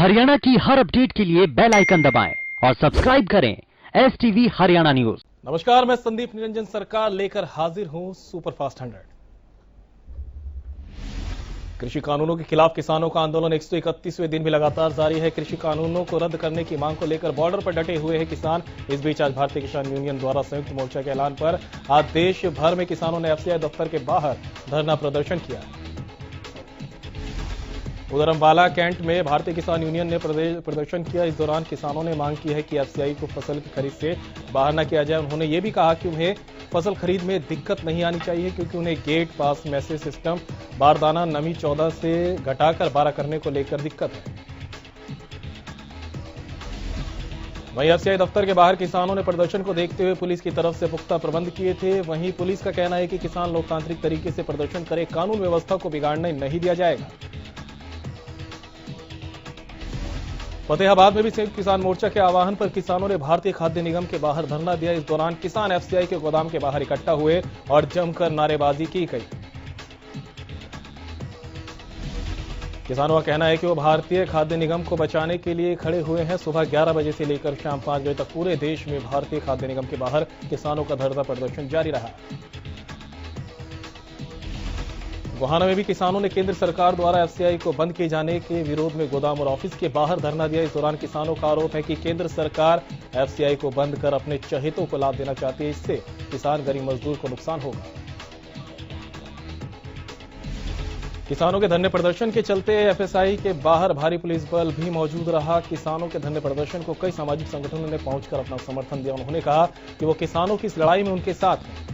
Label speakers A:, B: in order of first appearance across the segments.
A: हरियाणा की हर अपडेट के लिए बेल आइकन दबाएं और सब्सक्राइब करें STV हरियाणा न्यूज।
B: नमस्कार, मैं संदीप निरंजन सरकार लेकर हाजिर हूं सुपरफास्ट 100। कृषि कानूनों के खिलाफ किसानों का आंदोलन 131वें दिन भी लगातार जारी है। कृषि कानूनों को रद्द करने की मांग को लेकर बॉर्डर पर डटे हुए हैं किसान। इस बीच आज भारतीय किसान यूनियन द्वारा संयुक्त मोर्चा के ऐलान पर आज देश भर में किसानों ने FCI दफ्तर के बाहर धरना प्रदर्शन किया। उधर अंबाला कैंट में भारतीय किसान यूनियन ने प्रदर्शन किया। इस दौरान किसानों ने मांग की है कि FCI को फसल की खरीद से बाहर न किया जाए। उन्होंने ये भी कहा कि उन्हें फसल खरीद में दिक्कत नहीं आनी चाहिए, क्योंकि उन्हें गेट पास मैसेज सिस्टम बारदाना नमी 14 से घटाकर 12 करने को लेकर दिक्कत है। वहीं FCI दफ्तर के बाहर किसानों ने प्रदर्शन को देखते हुए पुलिस की तरफ से पुख्ता प्रबंध किए थे। वहीं पुलिस का कहना है कि किसान लोकतांत्रिक तरीके से प्रदर्शन करे, कानून व्यवस्था को बिगाड़ने नहीं दिया जाएगा। फतेहाबाद में भी संयुक्त किसान मोर्चा के आह्वान पर किसानों ने भारतीय खाद्य निगम के बाहर धरना दिया। इस दौरान किसान FCI के गोदाम के बाहर इकट्ठा हुए और जमकर नारेबाजी की गई। किसानों का कहना है कि वो भारतीय खाद्य निगम को बचाने के लिए खड़े हुए हैं। सुबह 11 बजे से लेकर शाम 5 बजे तक पूरे देश में भारतीय खाद्य निगम के बाहर किसानों का धरना प्रदर्शन जारी रहा। गोहाना में भी किसानों ने केंद्र सरकार द्वारा FCI को बंद किए जाने के विरोध में गोदाम और ऑफिस के बाहर धरना दिया। इस दौरान किसानों का आरोप है कि केंद्र सरकार FCI को बंद कर अपने चहेतों को लाभ देना चाहती है। इससे किसान गरीब मजदूर को नुकसान होगा। किसानों के धरने प्रदर्शन के चलते FSI के बाहर भारी पुलिस बल भी मौजूद रहा। किसानों के धरने प्रदर्शन को कई सामाजिक संगठनों ने पहुंचकर अपना समर्थन दिया। उन्होंने कहा कि वो किसानों की इस लड़ाई में उनके साथ हैं।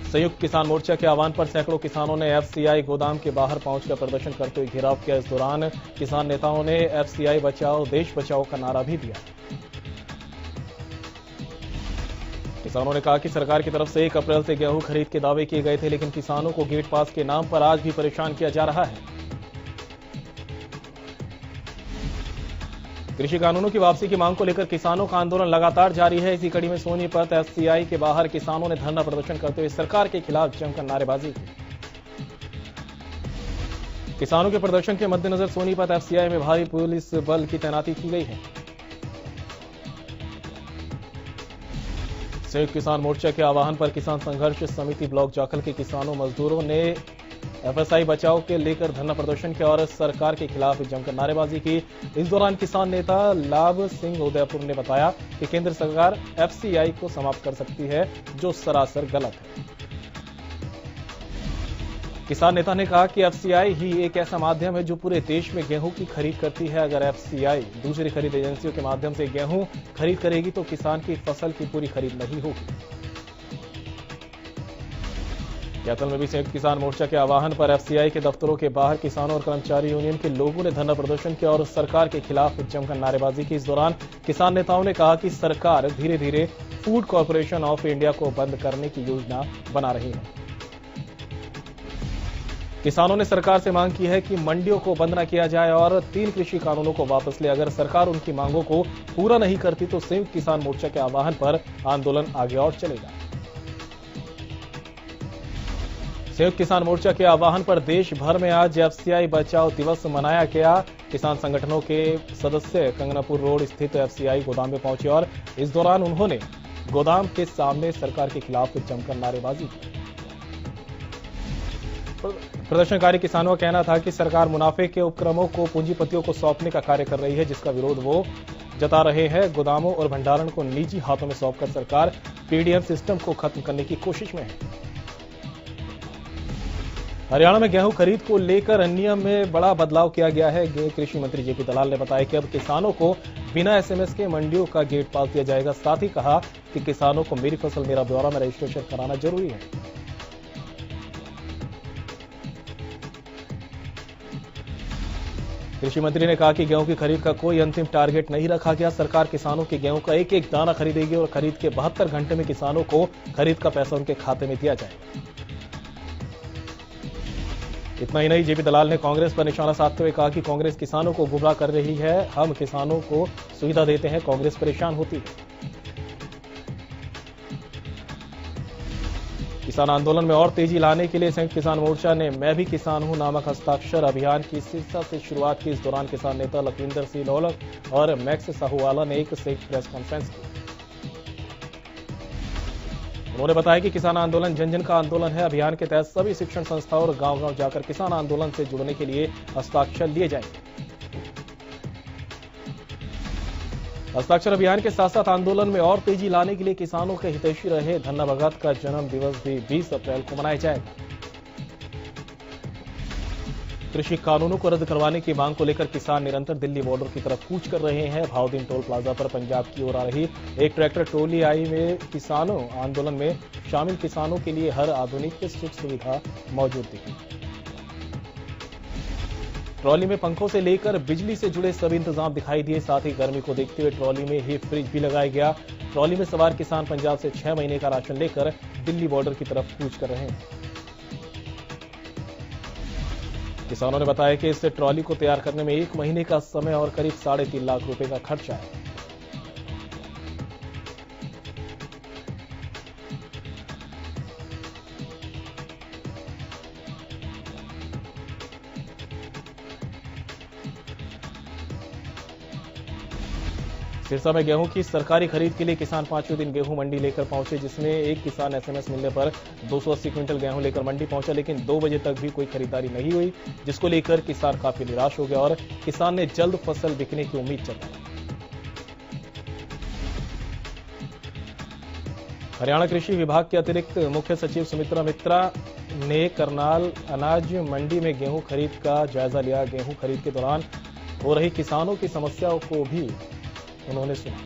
B: संयुक्त किसान मोर्चा के आह्वान पर सैकड़ों किसानों ने FCI गोदाम के बाहर पहुंचकर प्रदर्शन करते हुए घेराव किया। इस दौरान किसान नेताओं ने FCI बचाओ देश बचाओ का नारा भी दिया। किसानों ने कहा कि सरकार की तरफ से 1 अप्रैल से गेहूं खरीद के दावे किए गए थे, लेकिन किसानों को गेट पास के नाम पर आज भी परेशान किया जा रहा है। कृषि कानूनों की वापसी की मांग को लेकर किसानों का आंदोलन लगातार जारी है। इसी कड़ी में सोनीपत FCI के बाहर किसानों ने धरना प्रदर्शन करते हुए सरकार के खिलाफ जमकर नारेबाजी की। किसानों के प्रदर्शन के मद्देनजर सोनीपत FCI में भारी पुलिस बल की तैनाती की गई है। संयुक्त किसान मोर्चा के आह्वान पर किसान संघर्ष समिति ब्लॉक जाखल के किसानों मजदूरों ने FSI बचाओ के लेकर धरना प्रदर्शन किया और सरकार के खिलाफ जमकर नारेबाजी की। इस दौरान किसान नेता लाभ सिंह उदयपुर ने बताया कि केंद्र सरकार FCI को समाप्त कर सकती है, जो सरासर गलत है। किसान नेता ने कहा कि FCI ही एक ऐसा माध्यम है जो पूरे देश में गेहूं की खरीद करती है। अगर FCI दूसरी खरीद एजेंसियों के माध्यम से गेहूं खरीद करेगी तो किसान की फसल की पूरी खरीद नहीं होगी। यातल में भी संयुक्त किसान मोर्चा के आह्वान पर FCI के दफ्तरों के बाहर किसानों और कर्मचारी यूनियन के लोगों ने धरना प्रदर्शन किया और सरकार के खिलाफ जमकर नारेबाजी की। इस दौरान किसान नेताओं ने कहा कि सरकार धीरे धीरे फूड कॉर्पोरेशन ऑफ इंडिया को बंद करने की योजना बना रही है। किसानों ने सरकार से मांग की है कि मंडियों को बंद न किया जाए और 3 कृषि कानूनों को वापस ले। अगर सरकार उनकी मांगों को पूरा नहीं करती तो संयुक्त किसान मोर्चा के आह्वान पर आंदोलन आगे और चलेगा। संयुक्त किसान मोर्चा के आह्वान पर देश भर में आज FCI बचाओ दिवस मनाया गया। किसान संगठनों के सदस्य कंगनापुर रोड स्थित FCI गोदाम में पहुंचे और इस दौरान उन्होंने गोदाम के सामने सरकार के खिलाफ जमकर नारेबाजी की। प्रदर्शनकारी किसानों का कहना था कि सरकार मुनाफे के उपक्रमों को पूंजीपतियों को सौंपने का कार्य कर रही है, जिसका विरोध वो जता रहे हैं। गोदामों और भंडारण को निजी हाथों में सौंपकर सरकार PDM सिस्टम को खत्म करने की कोशिश में है। हरियाणा में गेहूं खरीद को लेकर नियम में बड़ा बदलाव किया गया है। कृषि मंत्री JP दलाल ने बताया कि अब किसानों को बिना SMS के मंडियों का गेट पास दिया जाएगा। साथ ही कहा कि किसानों को मेरी फसल मेरा ब्यौरा में रजिस्ट्रेशन कराना जरूरी है। कृषि मंत्री ने कहा कि गेहूं की खरीद का कोई अंतिम टारगेट नहीं रखा गया। सरकार किसानों के गेहूं का एक एक दाना खरीदेगी और खरीद के 72 घंटे में किसानों को खरीद का पैसा उनके खाते में दिया जाएगा। इतना ही नहीं, JP दलाल ने कांग्रेस पर निशाना साधते हुए कहा कि कांग्रेस किसानों को गुमराह कर रही है। हम किसानों को सुविधा देते हैं, कांग्रेस परेशान होती है। किसान आंदोलन में और तेजी लाने के लिए संयुक्त किसान मोर्चा ने मैं भी किसान हूं नामक हस्ताक्षर अभियान की सिरसा से शुरुआत की। इस दौरान किसान नेता लखविंदर सिंह लोलक और मैक्स साहूवाला ने एक संयुक्त प्रेस कॉन्फ्रेंस की। उन्होंने बताया कि किसान आंदोलन जन जन का आंदोलन है। अभियान के तहत सभी शिक्षण संस्थाओं और गांव-गांव जाकर किसान आंदोलन से जुड़ने के लिए हस्ताक्षर लिए जाएंगे। हस्ताक्षर अभियान के साथ साथ आंदोलन में और तेजी लाने के लिए किसानों के हितैषी रहे धन्ना भगत का जन्म दिवस भी 20 अप्रैल को मनाया जाएगा। कृषि कानूनों को रद्द करवाने की मांग को लेकर किसान निरंतर दिल्ली बॉर्डर की तरफ कूच कर रहे हैं। भाउदीन टोल प्लाजा पर पंजाब की ओर आ रही एक ट्रैक्टर ट्रॉली आई में किसानों आंदोलन में शामिल किसानों के लिए हर आधुनिक सुख सुविधा मौजूद दिखी। ट्रॉली में पंखों से लेकर बिजली से जुड़े सभी इंतजाम दिखाई दिए। साथ ही गर्मी को देखते हुए ट्रॉली में ही फ्रिज भी लगाया गया। ट्रॉली में सवार किसान पंजाब से 6 महीने का राशन लेकर दिल्ली बॉर्डर की तरफ कूच कर रहे हैं। किसानों ने बताया कि इस ट्रॉली को तैयार करने में 1 महीने का समय और करीब 3.5 लाख रुपए का खर्चा है। सिरसा में गेहूं की सरकारी खरीद के लिए किसान 5वें दिन गेहूं मंडी लेकर पहुंचे, जिसमें एक किसान एसएमएस मिलने पर 280 क्विंटल गेहूं लेकर मंडी पहुंचा, लेकिन 2 बजे तक भी कोई खरीदारी नहीं हुई, जिसको लेकर किसान काफी निराश हो गया और किसान ने जल्द फसल बिकने की उम्मीद जताई। हरियाणा कृषि विभाग के अतिरिक्त मुख्य सचिव सुमित्रा मित्रा ने करनाल अनाज मंडी में गेहूं खरीद का जायजा लिया। गेहूं खरीद के दौरान हो रही किसानों की समस्याओं को भी उन्होंने सुना।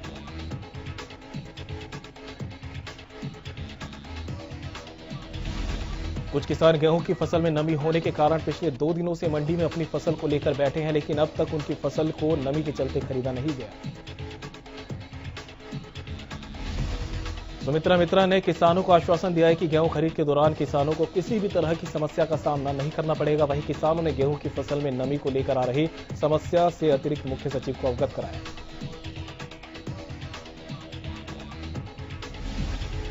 B: कुछ किसान गेहूं की फसल में नमी होने के कारण पिछले 2 दिनों से मंडी में अपनी फसल को लेकर बैठे हैं, लेकिन अब तक उनकी फसल को नमी के चलते खरीदा नहीं गया। सुमित्रा मित्रा ने किसानों को आश्वासन दिया है कि गेहूं खरीद के दौरान किसानों को किसी भी तरह की समस्या का सामना नहीं करना पड़ेगा। वहीं किसानों ने गेहूं की फसल में नमी को लेकर आ रही समस्या से अतिरिक्त मुख्य सचिव को अवगत कराया।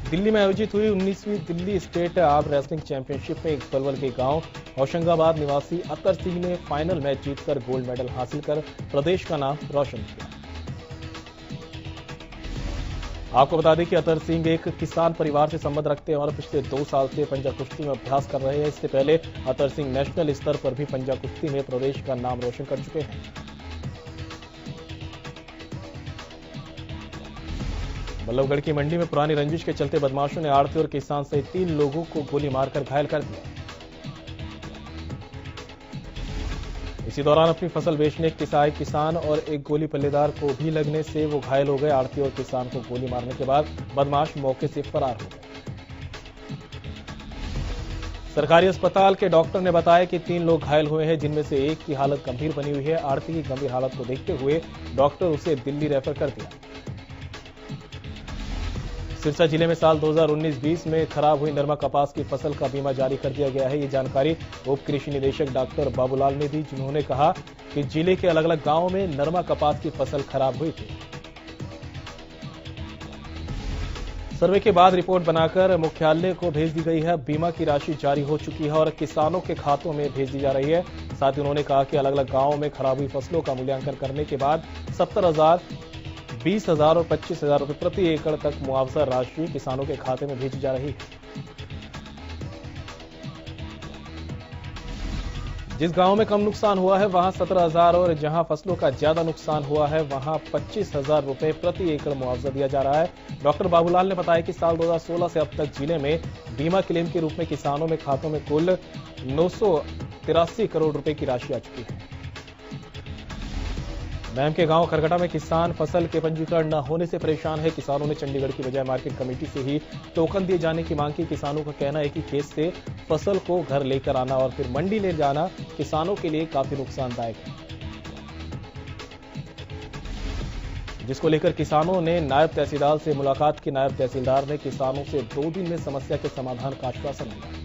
B: दिल्ली में आयोजित हुई 19वीं Delhi state arm wrestling championship में पलवल के गांव होशंगाबाद निवासी अतर सिंह ने फाइनल मैच जीतकर गोल्ड मेडल हासिल कर प्रदेश का नाम रोशन किया। आपको बता दें कि अतर सिंह एक किसान परिवार से संबंध रखते हैं और पिछले 2 साल से पंजा कुश्ती में अभ्यास कर रहे हैं। इससे पहले अतर सिंह नेशनल स्तर पर भी पंजा कुश्ती में प्रदेश का नाम रोशन कर चुके हैं। बल्लभगढ़ की मंडी में पुरानी रंजिश के चलते बदमाशों ने आड़ती और किसान सहित 3 लोगों को गोली मारकर घायल कर दिया। इसी दौरान अपनी फसल बेचने किसान और एक गोली पल्लेदार को भी लगने से वो घायल हो गए। आड़ती और किसान को गोली मारने के बाद बदमाश मौके से फरार हो गए। सरकारी अस्पताल के डॉक्टर ने बताया कि 3 लोग घायल हुए हैं, जिनमें से एक की हालत गंभीर बनी हुई है। आड़ती की गंभीर हालत को देखते हुए डॉक्टर उसे दिल्ली रेफर कर दिया। सिरसा जिले में साल 2019-20 में खराब हुई नरमा कपास की फसल का बीमा जारी कर दिया गया है। ये जानकारी उप कृषि निदेशक डॉक्टर बाबूलाल ने दी, जिन्होंने कहा कि जिले के अलग अलग गांवों में नरमा कपास की फसल खराब हुई थी। सर्वे के बाद रिपोर्ट बनाकर मुख्यालय को भेज दी गई है। बीमा की राशि जारी हो चुकी है और किसानों के खातों में भेज दी जा रही है। साथ ही उन्होंने कहा कि अलग अलग गांवों में खराब हुई फसलों का मूल्यांकन करने के बाद 70,000, 20,000 और 25,000 रुपए प्रति एकड़ तक मुआवजा राशि किसानों के खाते में भेजी जा रही है। जिस गांव में कम नुकसान हुआ है वहां 17,000 और जहां फसलों का ज्यादा नुकसान हुआ है वहां 25,000 रुपए प्रति एकड़ मुआवजा दिया जा रहा है। डॉक्टर बाबूलाल ने बताया कि साल 2016 से अब तक जिले में बीमा क्लेम के रूप में किसानों में खातों में कुल 983 करोड़ रुपए की राशि आ चुकी है। मैम के गांव खरगटा में किसान फसल के पंजीकरण न होने से परेशान है। किसानों ने चंडीगढ़ की बजाय मार्केट कमेटी से ही टोकन दिए जाने की मांग की। किसानों का कहना है कि खेत से फसल को घर लेकर आना और फिर मंडी ले जाना किसानों के लिए काफी नुकसानदायक है, जिसको लेकर किसानों ने नायब तहसीलदार से मुलाकात की। नायब तहसीलदार ने किसानों से 2 दिन में समस्या के समाधान का आश्वासन दिया।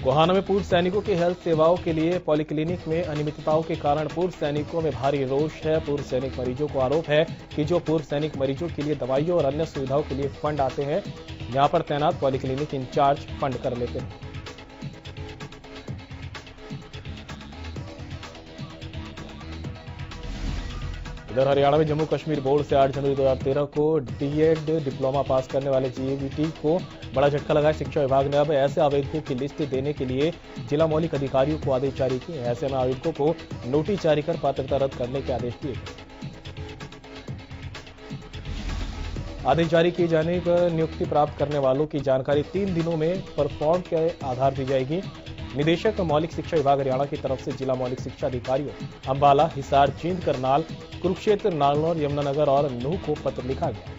B: गोहाना में पूर्व सैनिकों की हेल्थ सेवाओं के लिए पॉलिक्लिनिक में अनियमितताओं के कारण पूर्व सैनिकों में भारी रोष है। पूर्व सैनिक मरीजों को आरोप है कि जो पूर्व सैनिक मरीजों के लिए दवाइयों और अन्य सुविधाओं के लिए फंड आते हैं, यहां पर तैनात पॉलिक्लिनिक इंचार्ज फंड कर लेते हैं। इधर हरियाणा में जम्मू कश्मीर बोर्ड से 8 जनवरी 2013 को डीएड डिप्लोमा पास करने वाले जीबीटी को बड़ा झटका लगा। शिक्षा विभाग ने अब ऐसे आवेदकों की लिस्ट देने के लिए जिला मौलिक अधिकारियों को आदेश जारी किए। ऐसे में आवेदकों को नोटिस जारी कर पात्रता रद्द करने के आदेश दिए गए। आदेश जारी किए जाने पर नियुक्ति प्राप्त करने वालों की जानकारी 3 दिनों में परफॉर्म के आधार दी जाएगी। निदेशक मौलिक शिक्षा विभाग हरियाणा की तरफ से जिला मौलिक शिक्षा अधिकारियों अंबाला, हिसार, जींद, करनाल, कुरुक्षेत्र, नालनौर, यमुनानगर और नूह को पत्र लिखा गया।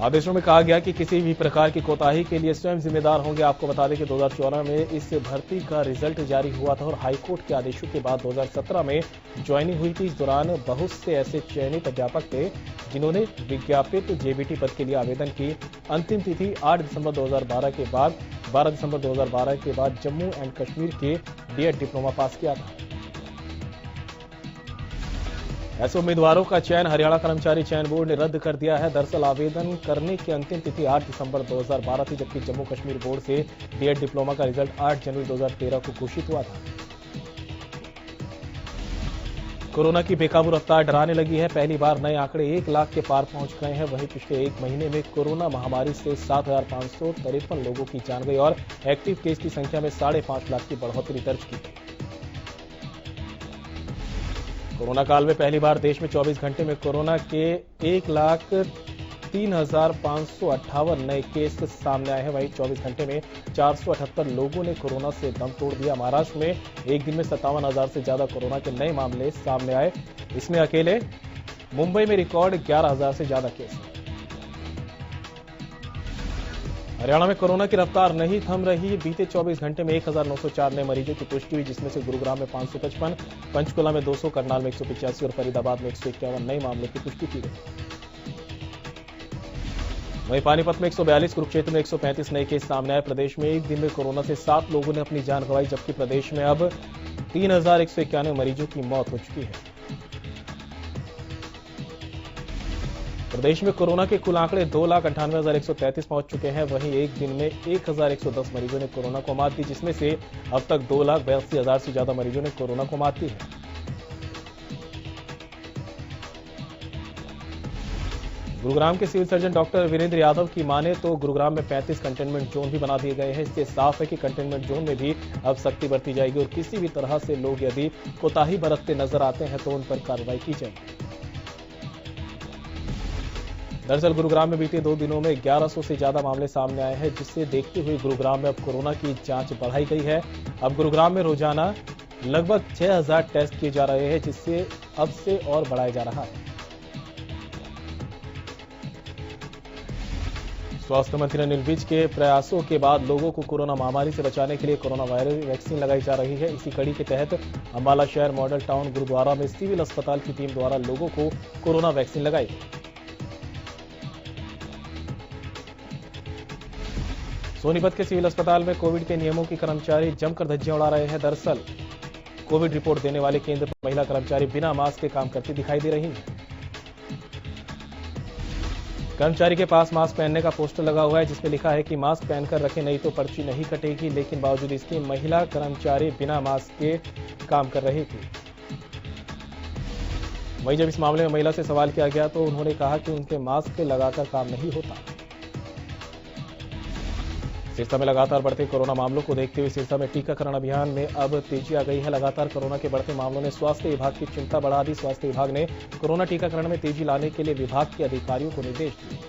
B: आदेशों में कहा गया कि किसी भी प्रकार की कोताही के लिए स्वयं जिम्मेदार होंगे। आपको बता दें कि 2014 में इस भर्ती का रिजल्ट जारी हुआ था और हाईकोर्ट के आदेशों के बाद 2017 में ज्वाइनिंग हुई थी। इस दौरान बहुत से ऐसे चयनित अध्यापक थे जिन्होंने विज्ञापित जेबीटी पद के लिए आवेदन की। अंतिम तिथि 8 दिसंबर 2012 के बाद 12 दिसंबर 2012 के बाद जम्मू एंड कश्मीर के डीएड डिप्लोमा पास किया था। ऐसे उम्मीदवारों का चयन हरियाणा कर्मचारी चयन बोर्ड ने रद्द कर दिया है। दरअसल आवेदन करने की अंतिम तिथि 8 दिसंबर 2012 थी, जबकि जम्मू कश्मीर बोर्ड से डीएड डिप्लोमा का रिजल्ट 8 जनवरी 2013 को घोषित हुआ था। कोरोना की बेकाबू रफ्तार डराने लगी है। पहली बार नए आंकड़े 1 लाख के पार पहुंच गए हैं। वहीं पिछले एक महीने में कोरोना महामारी से 7,553 लोगों की जान गई और एक्टिव केस की संख्या में 5.5 लाख की बढ़ोतरी दर्ज की गई। कोरोना काल में पहली बार देश में 24 घंटे में कोरोना के 1,03,558 नए केस सामने आए हैं। वहीं 24 घंटे में 478 लोगों ने कोरोना से दम तोड़ दिया। महाराष्ट्र में एक दिन में 57,000 से ज्यादा कोरोना के नए मामले सामने आए। इसमें अकेले मुंबई में रिकॉर्ड 11,000 से ज्यादा केस। हरियाणा में कोरोना की रफ्तार नहीं थम रही। बीते 24 घंटे में 1,904 नए मरीजों की पुष्टि हुई, जिसमें से गुरुग्राम में 555, पंचकुला में 200, करनाल में 185 और फरीदाबाद में 151 नए मामलों की पुष्टि की गई। वहीं पानीपत में 142, कुरुक्षेत्र में 135 नए केस सामने आए। प्रदेश में एक दिन में कोरोना से 7 लोगों ने अपनी जान गंवाई, जबकि प्रदेश में अब 3,191 मरीजों की मौत हो चुकी है। प्रदेश में कोरोना के कुल आंकड़े 2,98,133 पहुंच चुके हैं। वहीं एक दिन में 1,110 मरीजों ने कोरोना को मात दी, जिसमें से अब तक 2,82,000 से ज्यादा मरीजों ने कोरोना को मात दी है। गुरुग्राम के civil surgeon doctor Virendra Yadav की माने तो गुरुग्राम में 35 कंटेनमेंट जोन भी बना दिए गए हैं। इससे साफ है कि कंटेनमेंट जोन में भी अब सख्ती बरती जाएगी और किसी भी तरह से लोग यदि कोताही बरतते नजर आते हैं तो उन पर कार्रवाई की जाएगी। दरअसल गुरुग्राम में बीते 2 दिनों में 1100 से ज्यादा मामले सामने आए हैं, जिससे देखते हुए गुरुग्राम में अब कोरोना की जांच बढ़ाई गई है। अब गुरुग्राम में रोजाना लगभग 6,000 टेस्ट किए जा रहे हैं, जिससे अब से और बढ़ाया जा रहा है। स्वास्थ्य मंत्री अनिल विज के प्रयासों के बाद लोगों को कोरोना महामारी से बचाने के लिए कोरोना वायरस वैक्सीन लगाई जा रही है। इसी कड़ी के तहत अंबाला शहर मॉडल टाउन गुरुद्वारा में सिविल अस्पताल की टीम द्वारा लोगों को कोरोना वैक्सीन लगाई। सोनीपत के सिविल अस्पताल में कोविड के नियमों की कर्मचारी जमकर धज्जियां उड़ा रहे हैं। दरअसल कोविड रिपोर्ट देने वाले केंद्र पर महिला कर्मचारी बिना मास्क के काम करती दिखाई दे रही हैं। कर्मचारी के पास मास्क पहनने का पोस्टर लगा हुआ है, जिसमें लिखा है कि मास्क पहनकर रखें नहीं तो पर्ची नहीं कटेगी, लेकिन बावजूद इसके महिला कर्मचारी बिना मास्क के काम कर रही थी। वहीं जब इस मामले में महिला से सवाल किया गया तो उन्होंने कहा कि उनके मास्क लगाकर काम नहीं होता। सिरसा में लगातार बढ़ते कोरोना मामलों को देखते हुए सिरसा में टीकाकरण अभियान में अब तेजी आ गई है। लगातार कोरोना के बढ़ते मामलों ने स्वास्थ्य विभाग की चिंता बढ़ा दी। स्वास्थ्य विभाग ने कोरोना टीकाकरण में तेजी लाने के लिए विभाग के अधिकारियों को निर्देश दिए।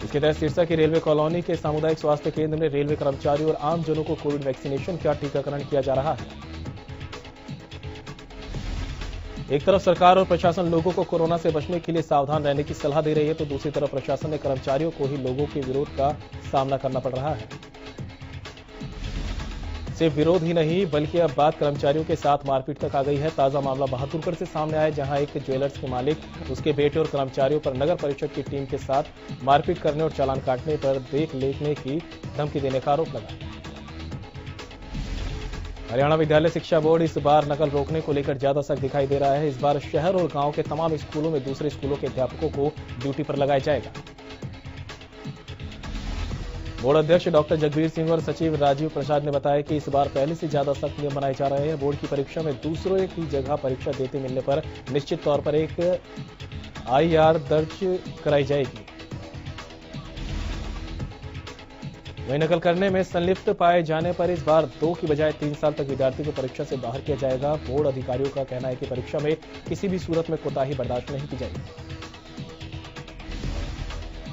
B: इसके तहत सिरसा की रेलवे कॉलोनी के सामुदायिक स्वास्थ्य केंद्र में रेलवे कर्मचारियों और आमजनों को कोविड वैक्सीनेशन का टीकाकरण किया जा रहा है। एक तरफ सरकार और प्रशासन लोगों को कोरोना से बचने के लिए सावधान रहने की सलाह दे रही है, तो दूसरी तरफ प्रशासन ने कर्मचारियों को ही लोगों के विरोध का सामना करना पड़ रहा है। सिर्फ विरोध ही नहीं बल्कि अब बात कर्मचारियों के साथ मारपीट तक आ गई है। ताजा मामला बहादुरगढ़ से सामने आया, जहां एक ज्वेलर्स के मालिक, उसके बेटे और कर्मचारियों पर नगर परिषद की टीम के साथ मारपीट करने और चालान काटने पर देख लेने की धमकी देने का आरोप लगा। हरियाणा विद्यालय शिक्षा बोर्ड इस बार नकल रोकने को लेकर ज्यादा सख्त दिखाई दे रहा है। इस बार शहर और गांव के तमाम स्कूलों में दूसरे स्कूलों के अध्यापकों को ड्यूटी पर लगाया जाएगा। बोर्ड अध्यक्ष डॉक्टर जगबीर सिंह और सचिव राजीव प्रसाद ने बताया कि इस बार पहले से ज्यादा सख्त नियम बनाए जा रहे हैं। बोर्ड की परीक्षा में दूसरों की जगह परीक्षा देते मिलने पर निश्चित तौर पर एक IR दर्ज कराई जाएगी। वहीं नकल करने में संलिप्त पाए जाने पर इस बार 2 की बजाय 3 साल तक विद्यार्थी को परीक्षा से बाहर किया जाएगा। बोर्ड अधिकारियों का कहना है कि परीक्षा में किसी भी सूरत में कोताही बर्दाश्त नहीं की जाएगी।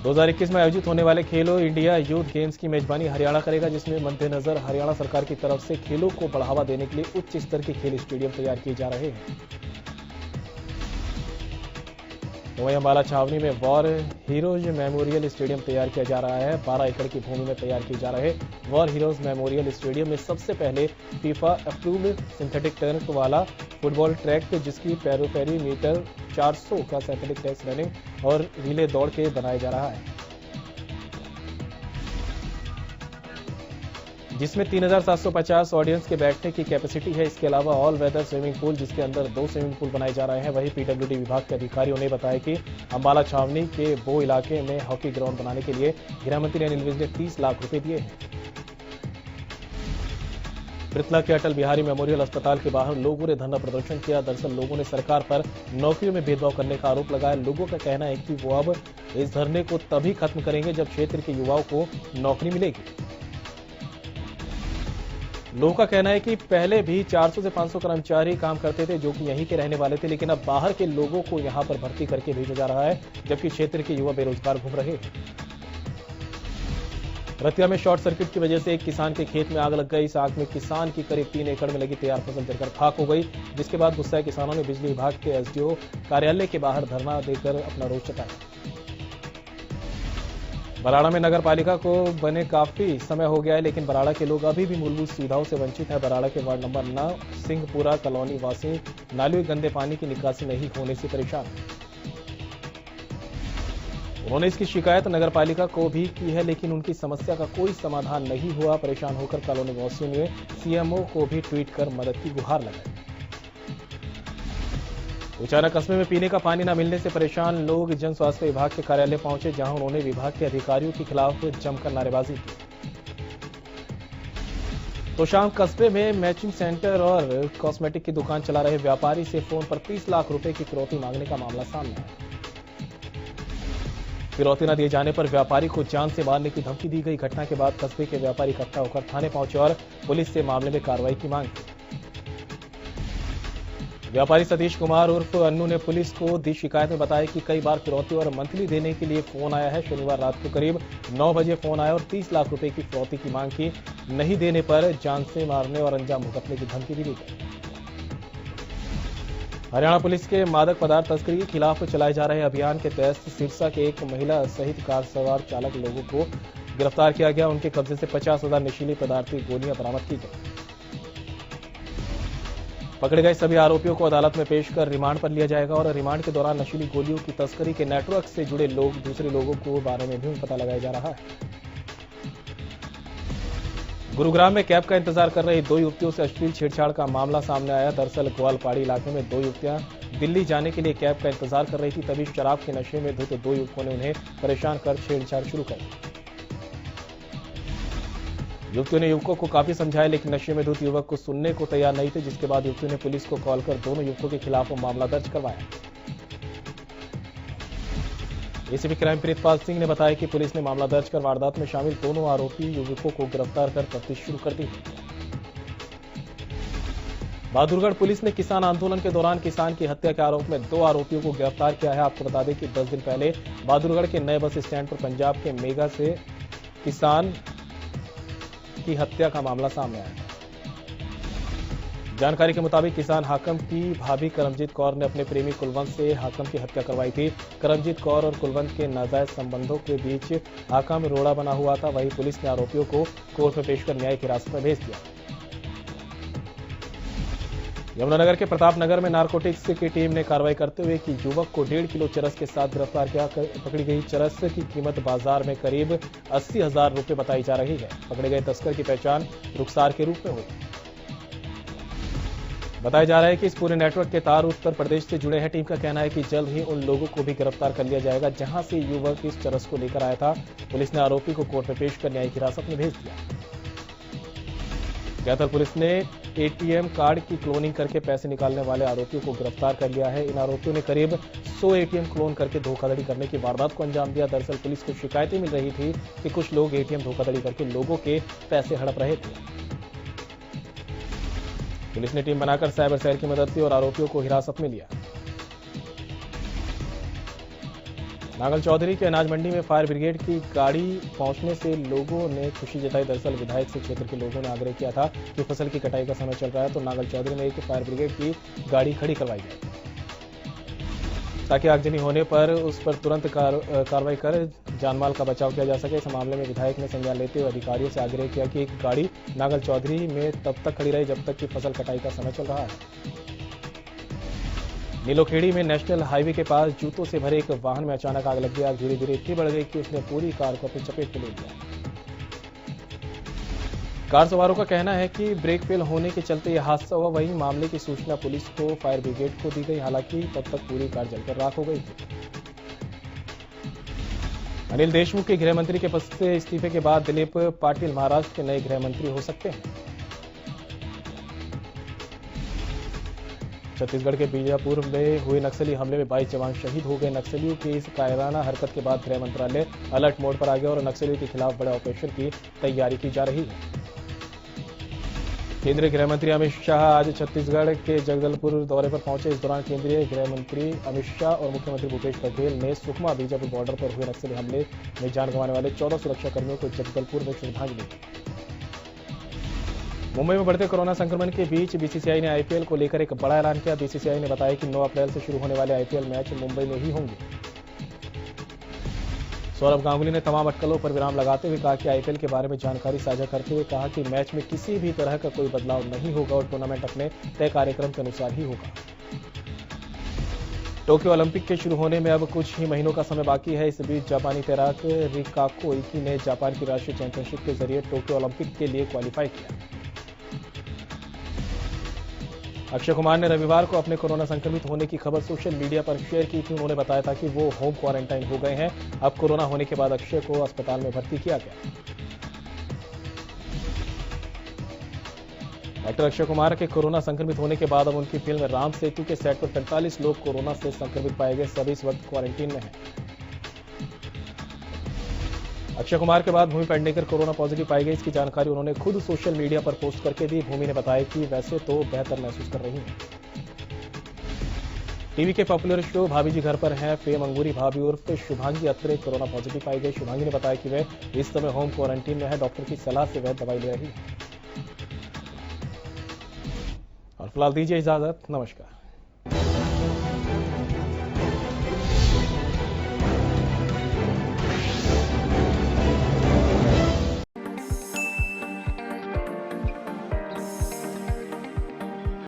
B: 2021 में आयोजित होने वाले खेलो इंडिया यूथ गेम्स की मेजबानी हरियाणा करेगा, जिसमें मद्देनजर हरियाणा सरकार की तरफ से खेलों को बढ़ावा देने के लिए उच्च स्तर के खेल स्टेडियम तैयार किए जा रहे हैं। तो वहीं अंबाला छावनी में वॉर हीरोज मेमोरियल स्टेडियम तैयार किया जा रहा है। 12 एकड़ की भूमि में तैयार किए जा रहे वॉर हीरोज मेमोरियल स्टेडियम में सबसे पहले फीफा अप्रूव्ड सिंथेटिक टर्फ वाला फुटबॉल ट्रैक, जिसकी पेरीमीटर 400 का सिंथेटिक टेस्ट रनिंग और रिले दौड़ के बनाया जा रहा है, जिसमें 3750 ऑडियंस के बैठने की कैपेसिटी है। इसके अलावा ऑल वेदर स्विमिंग पूल, जिसके अंदर 2 स्विमिंग पूल बनाए जा रहे हैं। वहीं पीडब्ल्यूडी विभाग के अधिकारियों ने बताया कि अंबाला छावनी के वो इलाके में हॉकी ग्राउंड बनाने के लिए गृह मंत्री अनिल विज ने 30 लाख रुपए दिए हैं। पृथला के अटल बिहारी मेमोरियल अस्पताल के बाहर लोगों ने धरना प्रदर्शन किया। दरअसल लोगों ने सरकार पर नौकरियों में भेदभाव करने का आरोप लगाया। लोगों का कहना है कि वो अब इस धरने को तभी खत्म करेंगे जब क्षेत्र के युवाओं को नौकरी मिलेगी। लोगों का कहना है कि पहले भी 400 से 500 कर्मचारी काम करते थे जो कि यहीं के रहने वाले थे, लेकिन अब बाहर के लोगों को यहां पर भर्ती करके भेजा जा रहा है, जबकि क्षेत्र के युवा बेरोजगार घूम रहे हैं। रतिया में शॉर्ट सर्किट की वजह से एक किसान के खेत में आग लग गई। इस आग में किसान की करीब 3 एकड़ में लगी तैयार फसल जलकर खाक हो गई, जिसके बाद गुस्साए किसानों ने बिजली विभाग के SDO कार्यालय के बाहर धरना देकर अपना रोष जताया। बराड़ा में नगर पालिका को बने काफी समय हो गया है, लेकिन बराड़ा के लोग अभी भी मूलभूत सुविधाओं से वंचित हैं। बराड़ा के वार्ड नंबर 9 सिंहपुरा कॉलोनी वासी नालियों में गंदे पानी की निकासी नहीं होने से परेशान हैं। उन्होंने इसकी शिकायत नगर पालिका को भी की है, लेकिन उनकी समस्या का कोई समाधान नहीं हुआ। परेशान होकर कॉलोनी वासियों ने CMO को भी ट्वीट कर मदद की गुहार लगाई। उचाना कस्बे में पीने का पानी न मिलने से परेशान लोग जन स्वास्थ्य विभाग के कार्यालय पहुंचे, जहां उन्होंने विभाग के अधिकारियों के खिलाफ जमकर नारेबाजी की। तो शाम कस्बे में मैचिंग सेंटर और कॉस्मेटिक की दुकान चला रहे व्यापारी से फोन पर 30 लाख रुपए की फिरौती मांगने का मामला सामने आया। फिरौती न दिए जाने पर व्यापारी को जान से मारने की धमकी दी गई। घटना के बाद कस्बे के व्यापारी इकट्ठा होकर थाने पहुंचे और पुलिस से मामले में कार्रवाई की मांग की। व्यापारी सतीश कुमार उर्फ अन्नू ने पुलिस को दी शिकायत में बताया कि कई बार फिरौती और मंथली देने के लिए फोन आया है। शनिवार रात को करीब 9 बजे फोन आया और 30 लाख रुपए की फिरौती की मांग की। नहीं देने पर जान से मारने और अंजाम भुगतने की धमकी भी दी गई। हरियाणा पुलिस के मादक पदार्थ तस्करी के खिलाफ चलाए जा रहे अभियान के तहत सिरसा के एक महिला सहित कार सवार चालक लोगों को गिरफ्तार किया गया। उनके कब्जे से 50,000 नशीली पदार्थ की गोलियां बरामद की गई। पकड़े गए सभी आरोपियों को अदालत में पेश कर रिमांड पर लिया जाएगा और रिमांड के दौरान नशीली गोलियों की तस्करी के नेटवर्क से जुड़े दूसरे लोगों को बारे में भी पता लगाया जा रहा है। गुरुग्राम में कैब का इंतजार कर रही 2 युवतियों से अश्लील छेड़छाड़ का मामला सामने आया। दरअसल ग्वालपाड़ी इलाके में 2 युवतियां दिल्ली जाने के लिए कैब का इंतजार कर रही थी, तभी शराब के नशे में धुत 2 युवकों ने उन्हें परेशान कर छेड़छाड़ शुरू कर दी। युवतियों ने युवकों को काफी समझाया, लेकिन नशे में धुत युवक को सुनने को तैयार नहीं थे, जिसके बाद युवतियों ने पुलिस को कॉल कर दोनों युवकों के खिलाफ मामला दर्ज करवाया। एसीपी क्राइम प्रीतपाल सिंह ने बताया कि पुलिस ने मामला दर्ज कर वारदात में शामिल दोनों आरोपी युवकों को गिरफ्तार कर तफ्तीश शुरू कर दी है। बहादुरगढ़ पुलिस ने किसान आंदोलन के दौरान किसान की हत्या के आरोप में 2 आरोपियों को गिरफ्तार किया है। आपको बता दें कि 10 दिन पहले बहादुरगढ़ के नए बस स्टैंड पर पंजाब के मेगा से किसान की हत्या का मामला सामने आया। जानकारी के मुताबिक किसान हाकम की भाभी करमजीत कौर ने अपने प्रेमी कुलवंत से हाकम की हत्या करवाई थी। करमजीत कौर और कुलवंत के नाजायज संबंधों के बीच हाकम रोड़ा बना हुआ था। वहीं पुलिस ने आरोपियों को कोर्ट में पेश कर न्यायिक हिरासत में भेज दिया। यमुनानगर के प्रताप नगर में नारकोटिक्स की टीम ने कार्रवाई करते हुए एक युवक को 1.5 किलो चरस के साथ गिरफ्तार किया। पकड़ी गई चरस की कीमत बाजार में करीब 80,000 रुपए बताई जा रही है। पकड़े गए तस्कर की पहचान रुखसार के रूप में हुई। बताया जा रहा है कि इस पूरे नेटवर्क के तार उत्तर प्रदेश से जुड़े हैं। टीम का कहना है कि जल्द ही उन लोगों को भी गिरफ्तार कर लिया जाएगा जहां से युवक इस चरस को लेकर आया था। पुलिस ने आरोपी को कोर्ट में पेश कर न्यायिक हिरासत में भेज दिया। ज्यादातर पुलिस ने एटीएम कार्ड की क्लोनिंग करके पैसे निकालने वाले आरोपियों को गिरफ्तार कर लिया है। इन आरोपियों ने करीब 100 एटीएम क्लोन करके धोखाधड़ी करने की वारदात को अंजाम दिया। दरअसल पुलिस को शिकायतें मिल रही थी कि कुछ लोग एटीएम धोखाधड़ी करके लोगों के पैसे हड़प रहे थे। पुलिस ने टीम बनाकर साइबर सेल की मदद ली और आरोपियों को हिरासत में लिया। नांगल चौधरी के अनाज मंडी में फायर ब्रिगेड की गाड़ी पहुंचने से लोगों ने खुशी जताई। दरअसल विधायक से क्षेत्र के लोगों ने आग्रह किया था कि फसल की कटाई का समय चल रहा है तो नांगल चौधरी में एक फायर ब्रिगेड की गाड़ी खड़ी करवाई जाए ताकि आगजनी होने पर उस पर तुरंत कार्रवाई कर जानमाल का बचाव किया जा सके। इस मामले में विधायक ने संज्ञान लेते हुए अधिकारियों से आग्रह किया कि एक गाड़ी नांगल चौधरी में तब तक खड़ी रहे जब तक कि फसल कटाई का समय चल रहा है। नीलोखेड़ी में नेशनल हाईवे के पास जूतों से भरे एक वाहन में अचानक आग लग गई। आग धीरे धीरे इतनी बढ़ गई कि उसने पूरी कार को अपनी चपेट में ले लिया। कार सवारों का कहना है कि ब्रेक फेल होने के चलते यह हादसा हुआ। वहीं मामले की सूचना पुलिस को फायर ब्रिगेड को दी गई। हालांकि तब तक पूरी कार जलकर राख हो गई थी। अनिल देशमुख के गृह मंत्री के पद से इस्तीफे के बाद दिलीप पाटिल महाराष्ट्र के नए गृह मंत्री हो सकते हैं। छत्तीसगढ़ के बीजापुर में हुए नक्सली हमले में 22 जवान शहीद हो गए। नक्सलियों की इस कायराना हरकत के बाद गृह मंत्रालय अलर्ट मोड पर आ गया और नक्सलियों के खिलाफ बड़े ऑपरेशन की तैयारी की जा रही है। केंद्रीय गृह मंत्री अमित शाह आज छत्तीसगढ़ के जगदलपुर दौरे पर पहुंचे। इस दौरान केंद्रीय गृह मंत्री अमित शाह और मुख्यमंत्री भूपेश बघेल ने सुकमा बीजापुर बॉर्डर पर हुए नक्सली हमले में जान गंवाने वाले 14 सुरक्षाकर्मियों को जगदलपुर में श्रद्धांजलि दी। मुंबई में बढ़ते कोरोना संक्रमण के बीच बीसीसीआई ने आईपीएल को लेकर एक बड़ा ऐलान किया। बीसीसीआई ने बताया कि 9 अप्रैल से शुरू होने वाले आईपीएल मैच मुंबई में ही होंगे। सौरव गांगुली ने तमाम अटकलों पर विराम लगाते हुए कहा कि आईपीएल के बारे में जानकारी साझा करते हुए कहा कि मैच में किसी भी तरह का कोई बदलाव नहीं होगा और टूर्नामेंट अपने तय कार्यक्रम के अनुसार ही होगा। टोक्यो ओलंपिक के शुरू होने में अब कुछ ही महीनों का समय बाकी है। इस बीच जापानी तैराक रिकाको इकी ने जापान की राष्ट्रीय चैंपियनशिप के जरिए टोक्यो ओलंपिक के लिए क्वालिफाई किया। अक्षय कुमार ने रविवार को अपने कोरोना संक्रमित होने की खबर सोशल मीडिया पर शेयर की थी। उन्होंने बताया था कि वो होम क्वारंटाइन हो गए हैं। अब कोरोना होने के बाद अक्षय को अस्पताल में भर्ती किया गया। एक्टर अक्षय कुमार के कोरोना संक्रमित होने के बाद अब उनकी फिल्म राम सेतु के सेट पर 45 लोग कोरोना से संक्रमित पाए गए। सभी इस वक्त क्वारंटीन में हैं। अक्षय कुमार के बाद भूमि पेडनेकर कोरोना पॉजिटिव पाई गई। इसकी जानकारी उन्होंने खुद सोशल मीडिया पर पोस्ट करके दी। भूमि ने बताया कि वैसे तो बेहतर महसूस कर रही हैं। टीवी के पॉपुलर शो भाभी जी घर पर हैं फेम अंगूरी भाभी उर्फ शुभांगी अत्रे कोरोना पॉजिटिव पाई गई। शुभांगी ने बताया कि वह इस समय होम क्वारंटीन में है। डॉक्टर की सलाह से वह दवाई ले रही है। और फिलहाल दीजिए इजाजत। नमस्कार।